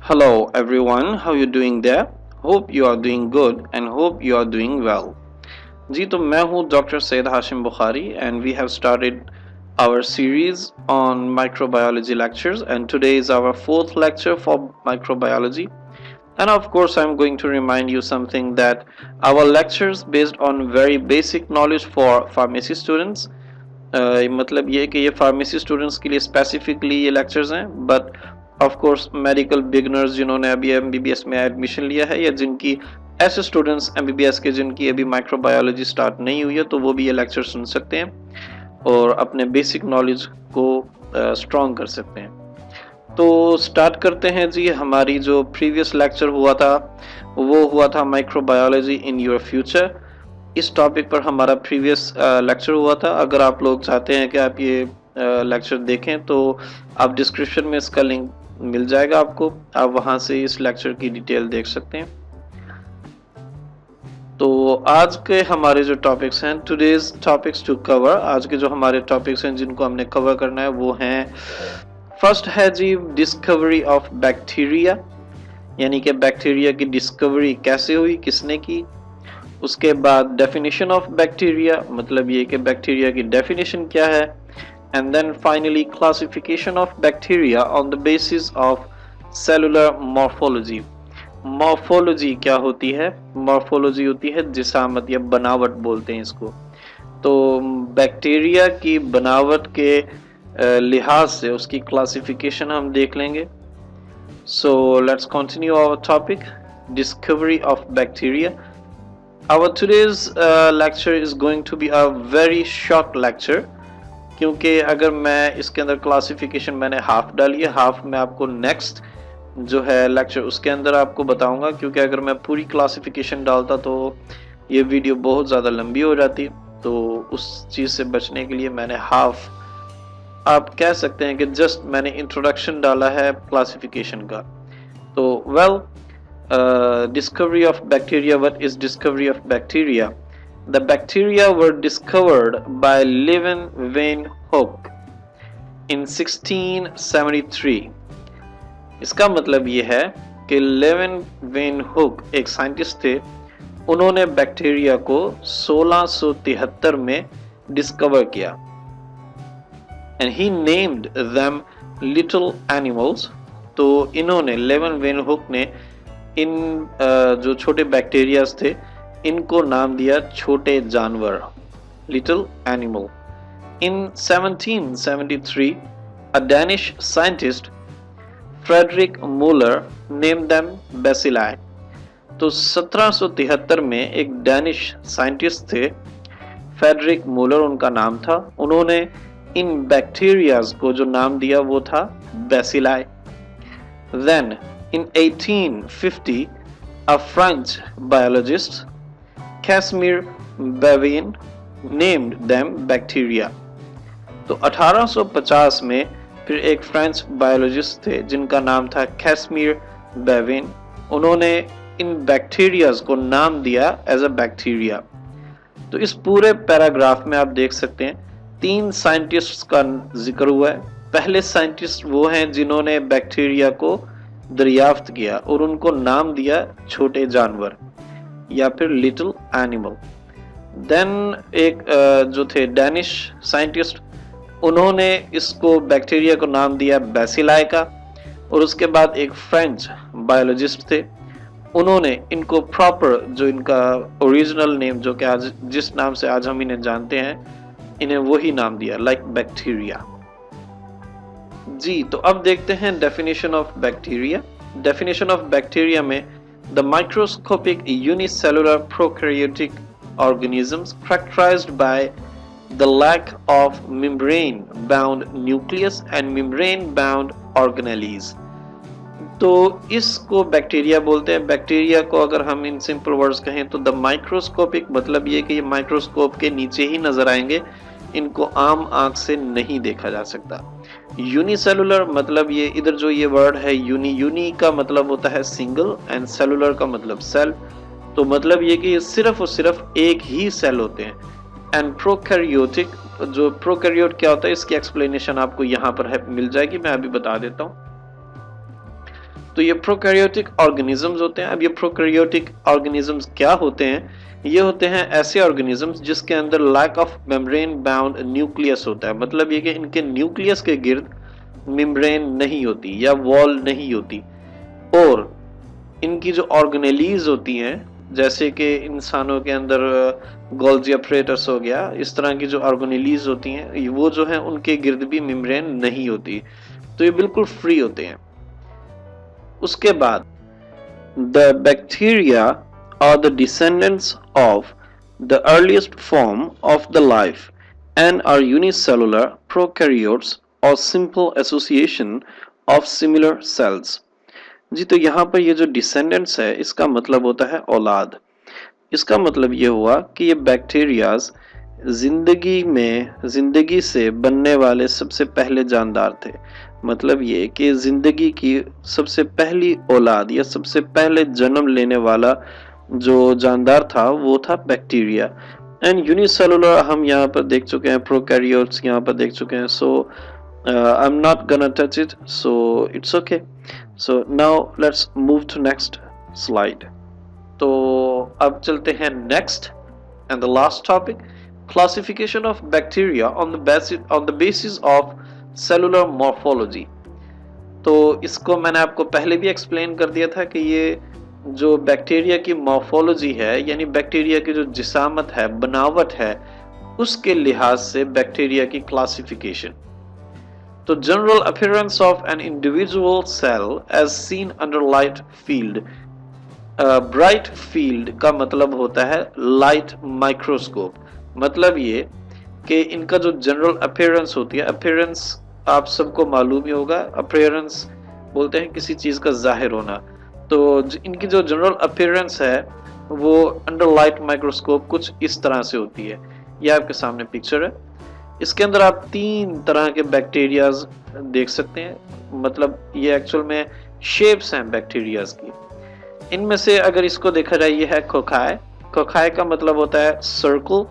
Hello everyone, how you doing there? Hope you are doing good and hope you are doing well. जी तो मैं हूँ doctor Syed Hashim Bukhari and we have started our series on microbiology lectures and today is our fourth lecture for microbiology. And of course I'm going to remind you something that our lectures based on very basic knowledge for pharmacy students. मतलब ये कि ये pharmacy students के लिए specifically ये lectures हैं but of course medical beginners जिन्होंने अभी एमबीबीएस में एडमिशन लिया है या जिनकी ऐसे स्टूडेंट्स एमबीबीएस के जिनकी अभी माइक्रोबायोलॉजी स्टार्ट नहीं हुई है तो वो भी ये लेक्चर सुन सकते हैं और अपने बेसिक नॉलेज को स्ट्रॉन्ग कर सकते हैं। तो स्टार्ट करते हैं जी। हमारी जो प्रीवियस लेक्चर हुआ था वो हुआ था माइक्रोबायोलॉजी इन योर फ्यूचर। इस टॉपिक पर हमारा प्रीवियस लेक्चर हुआ था। अगर आप लोग चाहते हैं कि आप ये लेक्चर देखें तो आप डिस्क्रिप्शन में इसका लिंक मिल जाएगा आपको, आप वहां से इस लेक्चर की डिटेल देख सकते हैं। तो आज के हमारे जो टॉपिक्स हैं, टुडेज टॉपिक्स टू कवर, आज के जो हमारे टॉपिक्स हैं जिनको हमने कवर करना है वो हैं, फर्स्ट है जी डिस्कवरी ऑफ बैक्टीरिया, यानी कि बैक्टीरिया की डिस्कवरी कैसे हुई, किसने की। उसके बाद डेफिनेशन ऑफ बैक्टीरिया, मतलब ये कि बैक्टीरिया की डेफिनेशन क्या है। And then finally classification of bacteria on the basis of cellular morphology. Morphology क्या होती है? मॉर्फोलॉजी होती है जिसामत या बनावट बोलते हैं इसको। तो बैक्टीरिया की बनावट के लिहाज से उसकी क्लासिफिकेशन हम देख लेंगे। So let's continue our topic, discovery of bacteria. Our today's lecture is going to be a very short lecture, क्योंकि अगर मैं इसके अंदर क्लासिफिकेशन मैंने हाफ डाली है, हाफ मैं आपको नेक्स्ट जो है लेक्चर उसके अंदर आपको बताऊंगा, क्योंकि अगर मैं पूरी क्लासिफिकेशन डालता तो ये वीडियो बहुत ज़्यादा लंबी हो जाती। तो उस चीज़ से बचने के लिए मैंने हाफ, आप कह सकते हैं कि जस्ट मैंने इंट्रोडक्शन डाला है क्लासिफिकेशन का। तो well, discovery of bacteria. What is discovery of bacteria? The bacteria were discovered by Leeuwenhoek in 1673. इसका मतलब ये है कि लेवेनवेनहुक एक साइंटिस्ट थे, उन्होंने बैक्टीरिया को 1673 में डिस्कवर किया। And he named them little animals. तो इन्होंने, लेवेनवेनहुक ने इन जो छोटे बैक्टीरियाज थे इनको नाम दिया छोटे जानवर, little animal. In 1773 a Danish scientist Frederick Muller name them bacilli. तो 1773 में एक डैनिश साइंटिस्ट थे, फ्रेडरिक मूलर उनका नाम था, उन्होंने इन बैक्टीरियाज को जो नाम दिया वो था bacilli. Then in 1850, a French biologist, Casimir Bavin, named them bacteria. तो 1850 में फिर एक फ्रेंच बायोलॉजिस्ट थे जिनका नाम था कैसमिर बेविन, उन्होंने इन बैक्टीरियाज को नाम दिया एज अ बैक्टीरिया। तो इस पूरे पैराग्राफ में आप देख सकते हैं 3 साइंटिस्ट्स का जिक्र हुआ है। पहले साइंटिस्ट वो हैं जिन्होंने बैक्टीरिया को दरियाफ्त किया और उनको नाम दिया छोटे जानवर या फिर लिटिल एनिमल। देन एक जो थे डैनिश साइंटिस्ट, उन्होंने इसको बैक्टीरिया को नाम दिया बेसिलाई का। और उसके बाद एक फ्रेंच बायोलॉजिस्ट थे, उन्होंने इनको प्रॉपर जो इनका ओरिजिनल नेम जो कि आज जिस नाम से आज हम इन्हें जानते हैं, इन्हें वही नाम दिया, लाइक बैक्टीरिया जी। तो अब देखते हैं definition of bacteria. Definition of bacteria में the microscopic unicellular prokaryotic organisms characterized by the lack of membrane bound nucleus and membrane bound organelles। तो इसको बैक्टीरिया बोलते हैं। बैक्टीरिया को अगर हम इन सिंपल वर्ड्स कहें तो द माइक्रोस्कोपिक मतलब ये कि ये माइक्रोस्कोप के नीचे ही नजर आएंगे, इनको आम आंख से नहीं देखा जा सकता। यूनिसेलुलर मतलब ये इधर जो ये वर्ड है यूनी का मतलब होता है सिंगल एंड सेलुलर का मतलब सेल। तो मतलब ये कि ये सिर्फ और सिर्फ एक ही सेल होते हैं। एंड प्रोकैरियोटिक, जो प्रोकैरियोट क्या होता है इसकी एक्सप्लेनेशन आपको यहाँ पर मिल जाएगी, मैं अभी बता देता हूँ। तो ये प्रोकैरियोटिक ऑर्गेनिजम्स होते हैं। अब ये प्रोकैरियोटिक ऑर्गेनिजम्स क्या होते हैं? ये होते हैं ऐसे ऑर्गेनिजम्स जिसके अंदर lack of membrane bound nucleus होता है। मतलब ये कि इनके न्यूक्लियस के गिर्द मेम्ब्रेन नहीं होती या वॉल नहीं होती, और इनकी जो ऑर्गेनेलीज होती हैं, जैसे कि इंसानों के अंदर गोल्जी अपरेटस हो गया, इस तरह की जो ऑर्गेनेलीज होती हैं वो जो है उनके गिर्द भी मेम्ब्रेन नहीं होती, तो ये बिल्कुल फ्री होते हैं। उसके बाद the bacteria are the descendants of the earliest form of the life and are unicellular prokaryotes or simple association of similar cells। जी, तो यहाँ पर ये जो डिसेंडेंट्स है इसका मतलब होता है औलाद। इसका मतलब ये हुआ कि ये बैक्टीरियाज जिंदगी से बनने वाले सबसे पहले जानदार थे। मतलब ये कि जिंदगी की सबसे पहली औलाद या सबसे पहले जन्म लेने वाला जो जानदार था वो था बैक्टीरिया। एंड यूनिसेलुलर हम यहाँ पर देख चुके हैं, प्रोकैरियोट्स यहाँ पर देख चुके हैं। So I am not gonna touch it, so it's okay. So now let's move to next slide. तो अब चलते हैं next and the last topic, classification of bacteria on the basis of cellular morphology. तो इसको मैंने आपको पहले भी एक्सप्लेन कर दिया था कि ये जो बैक्टीरिया की मॉर्फोलॉजी है, यानी बैक्टीरिया की जो जिसामत है, बनावट है, उसके लिहाज से बैक्टीरिया की क्लासिफिकेशन। तो general appearance of an individual cell as seen under light field. Bright field का मतलब होता है लाइट माइक्रोस्कोप। मतलब ये कि इनका जो जनरल अपीयरेंस होती है, अपीयरेंस आप सबको मालूम ही होगा, अपीयरेंस बोलते हैं किसी चीज का जाहिर होना। तो इनकी जो जनरल अपीयरेंस है वो अंडर लाइट माइक्रोस्कोप कुछ इस तरह से होती है। ये आपके सामने पिक्चर है, इसके अंदर आप 3 तरह के बैक्टीरियाज देख सकते हैं। मतलब ये एक्चुअल में शेप्स हैं बैक्टीरियाज की। इनमें से अगर इसको देखा जाए, ये है कोकाई। कोकाई का मतलब होता है सर्कल,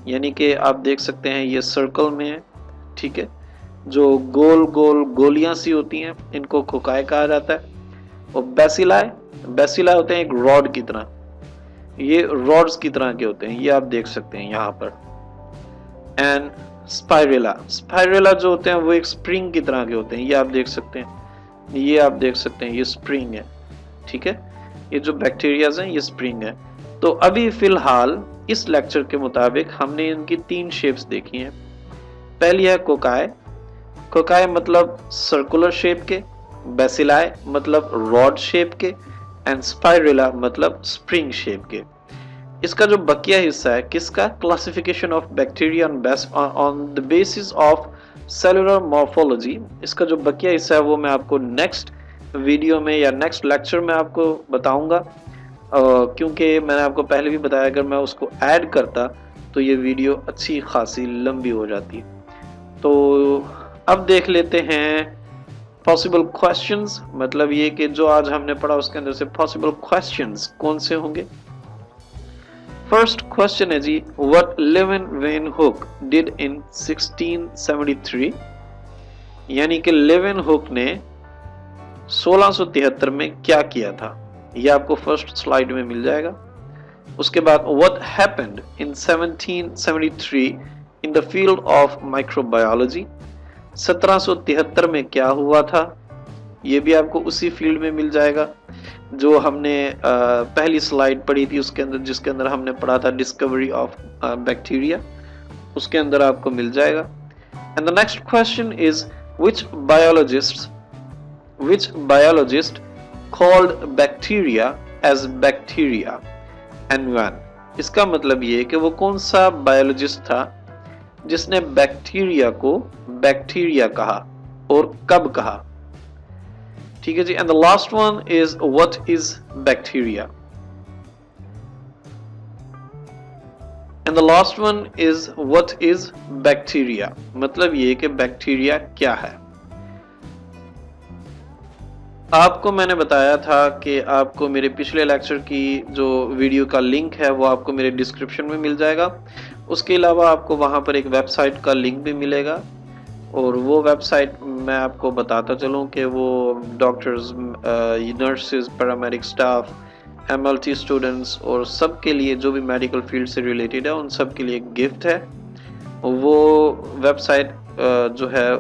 यानी कि आप देख सकते हैं ये सर्कल में है, ठीक है। जो गोल गोल गोलियां सी होती हैं इनको कोकाई कहा जाता है। और बेसिलाई होते हैं एक रॉड की तरह, ये रॉड्स की तरह के होते हैं, ये आप देख सकते हैं यहाँ पर। एंड स्पाइरेला जो होते हैं वो एक स्प्रिंग की तरह के होते हैं, ये आप देख सकते हैं, ये आप देख सकते हैं, ये स्प्रिंग है, ठीक है। ये जो बैक्टीरियाज हैं ये स्प्रिंग है। तो अभी फिलहाल इस लेक्चर के मुताबिक हमने इनकी 3 शेप्स देखी हैं। पहली है कोकाई। कोकाई मतलब सर्कुलर शेप के, बेसिलाई मतलब रॉड शेप के, एंड स्पाइरेला मतलब स्प्रिंग शेप के। इसका जो बकिया हिस्सा है किसका, classification of bacteria on the basis of cellular morphology, इसका जो बकिया हिस्सा है वो मैं आपको नेक्स्ट वीडियो में या नेक्स्ट लेक्चर में आपको बताऊंगा। क्योंकि मैंने आपको पहले भी बताया अगर मैं उसको ऐड करता तो ये वीडियो अच्छी खासी लंबी हो जाती। तो अब देख लेते हैं पॉसिबल क्वेश्चंस। मतलब ये कि जो आज हमने पढ़ा उसके अंदर से पॉसिबल क्वेश्चंस कौन से होंगे। फर्स्ट क्वेश्चन है जी, व्हाट लेवेनहुक डिड इन 1673। यानी कि लेवेनहुक ने 1673 में क्या किया था, ये आपको फर्स्ट स्लाइड में मिल जाएगा। उसके बाद what happened in 1773 in the field of microbiology. 1773 में क्या हुआ था, ये भी आपको उसी फील्ड में मिल जाएगा जो हमने पहली स्लाइड पढ़ी थी उसके अंदर, जिसके अंदर हमने पढ़ा था डिस्कवरी ऑफ बैक्टीरिया, उसके अंदर आपको मिल जाएगा। And the next question is which biologist called bacteria as bacteria and when। इसका मतलब ये है कि वो कौन सा बायोलॉजिस्ट था जिसने बैक्टीरिया को बैक्टीरिया कहा और कब कहा, ठीक है जी। And the last one is what is bacteria. And the last one is what is bacteria, मतलब ये कि बैक्टीरिया क्या है। आपको मैंने बताया था कि आपको मेरे पिछले लेक्चर की जो वीडियो का लिंक है वो आपको मेरे डिस्क्रिप्शन में मिल जाएगा। उसके अलावा आपको वहाँ पर एक वेबसाइट का लिंक भी मिलेगा, और वो वेबसाइट मैं आपको बताता चलूँ कि वो doctors, nurses, paramedic staff, MLT students और सब के लिए जो भी मेडिकल फील्ड से रिलेटेड है उन सब के लिए एक गिफ्ट है। वो वेबसाइट जो है,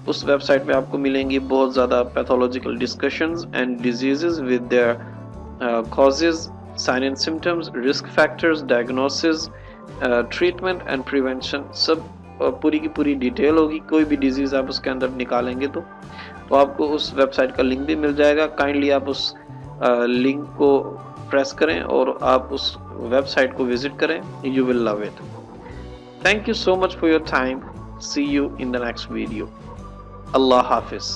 उस वेबसाइट पे आपको मिलेंगी बहुत ज़्यादा pathological discussions and diseases with their causes, sign and symptoms, risk factors, diagnosis, treatment and prevention, सब पूरी की पूरी डिटेल होगी। कोई भी डिजीज़ आप उसके अंदर निकालेंगे तो आपको उस वेबसाइट का लिंक भी मिल जाएगा। काइंडली आप उस लिंक को प्रेस करें और आप उस वेबसाइट को विजिट करें, you will love it. Thank you so much for your time. See you in the next video. Allah Hafiz.